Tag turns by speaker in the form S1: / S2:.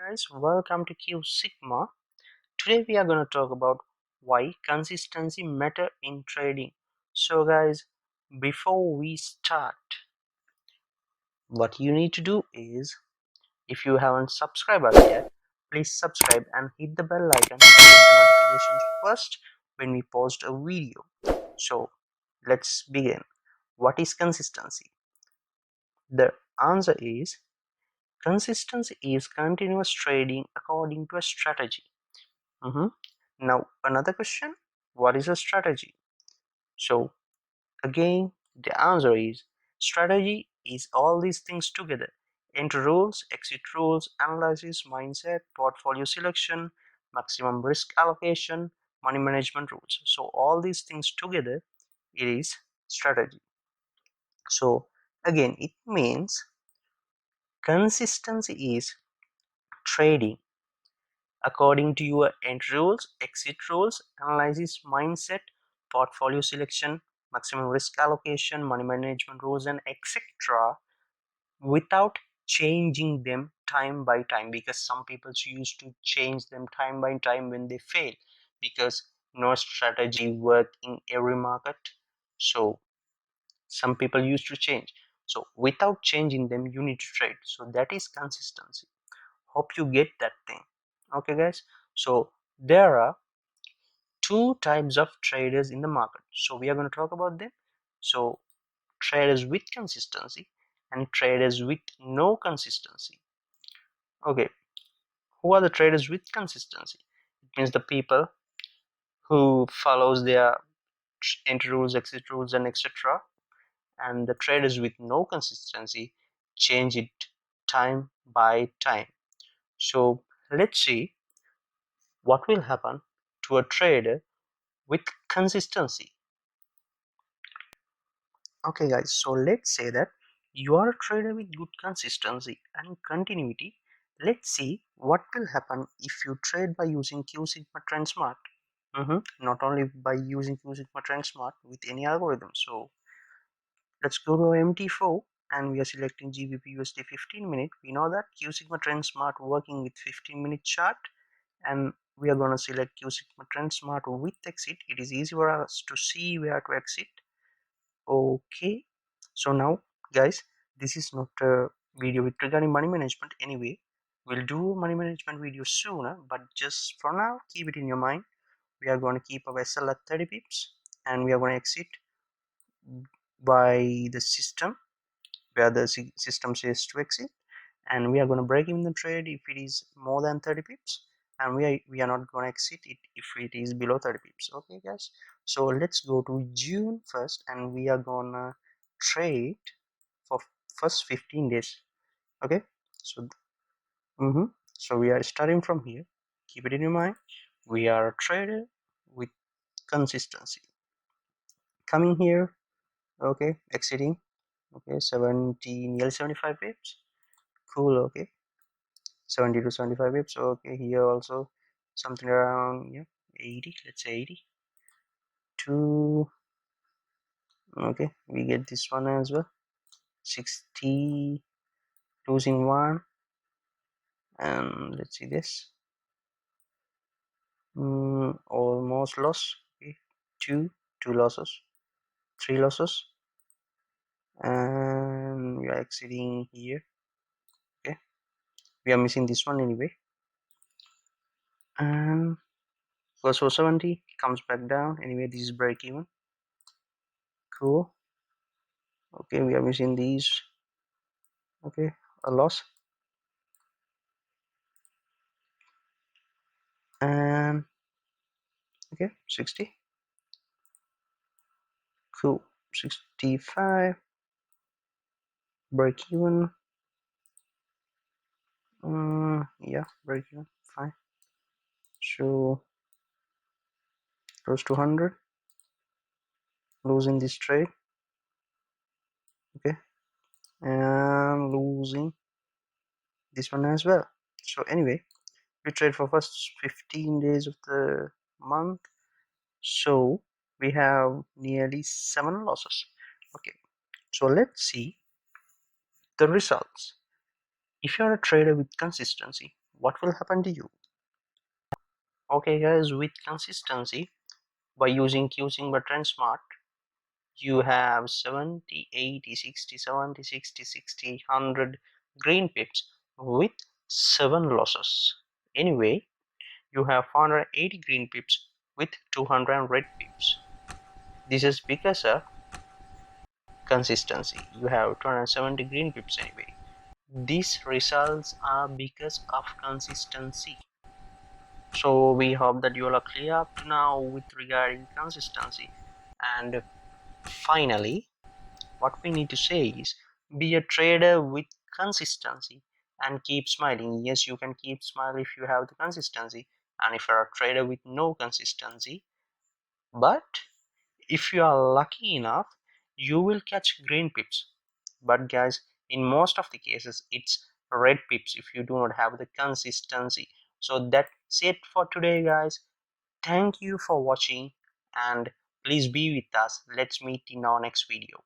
S1: guys, welcome to Qsigma. Today we are going to talk about why consistency matter in trading. So guys, before we start, what you need to do is, if you haven't subscribed us yet, please subscribe and hit the bell icon to get the notifications first when we post a video. So let's begin. What is consistency? The answer is, consistency is continuous trading according to a strategy. Now, another question, what is a strategy? So, again, the answer is, strategy is all these things together: entry rules, exit rules, analysis, mindset, portfolio selection, maximum risk allocation, money management rules. So, all these things together, it is strategy. So, again, it means consistency is trading according to your entry rules, exit rules, analysis, mindset, portfolio selection, maximum risk allocation, money management rules, and etc., without changing them time by time, because some people used to change them time by time when they fail, because no strategy work in every market. So some people used to change. So without changing them, you need to trade. So that is consistency. Hope you get that thing. Okay guys, so there are two types of traders in the market, so we are going to talk about them. So traders with consistency and traders with no consistency. Okay, who are the traders with consistency? It means the people who follows their entry rules, exit rules, and etc. And the traders with no consistency change it time by time. So let's see what will happen to a trader with consistency. Okay guys, so let's say that you are a trader with good consistency and continuity. Let's see what will happen if you trade by using Qsigma Trend Smart. Not only by using Qsigma Trend Smart, with any algorithm. So let's go to MT4 and we are selecting GBP USD 15 minute. We know that Qsigma Trend Smart working with 15-minute chart, and we are going to select Qsigma Trend Smart with exit. It is easy for us to see where to exit. Okay, so now guys, this is not a video with regarding money management. Anyway, we'll do money management video sooner, but just for now, keep it in your mind. We are going to keep our SL at 30 pips and we are going to exit by the system where the system says to exit, and we are going to break even the trade if it is more than 30 pips, and we are not going to exit it if it is below 30 pips. Okay guys, so let's go to June 1st and we are gonna trade for first 15 days. Okay, so so we are starting from here. Keep it in your mind, we are a trader with consistency. Coming here, okay, exiting, okay, 70, nearly 75 pips. Cool. Okay, 70 to 75 pips. Okay, here also something around, yeah, 80, let's say 80 to, okay, we get this one as well, 60, losing one, and let's see this, almost loss. Okay, two losses, three losses, and we are exiting here. Okay, we are missing this one anyway, and goes for 70, comes back down. Anyway, this is break even. Cool. Okay, we are missing these. Okay, a loss, and okay, 60. Cool. 65, break even. Yeah, break even, fine. So close to 100, losing this trade. Okay, and losing this one as well. So anyway, we trade for first 15 days of the month, so we have nearly 7 losses. Okay, so let's see the results. If you're a trader with consistency, what will happen to you? Okay guys, with consistency, by using Qsigma Trend Smart, you have 70, 80, 60, 70, 60, 60, 100 green pips with 7 losses. Anyway, you have 480 green pips with 200 red pips. This is because of consistency. You have 270 green pips anyway. These results are because of consistency. So we hope that you all are clear up to now with regarding consistency. And finally, what we need to say is, be a trader with consistency and keep smiling. Yes, you can keep smiling if you have the consistency, and if you're a trader with no consistency. But if you are lucky enough, you will catch green pips. But guys, in most of the cases, it's red pips if you do not have the consistency. So that's it for today, guys. Thank you for watching, and please be with us. Let's meet in our next video.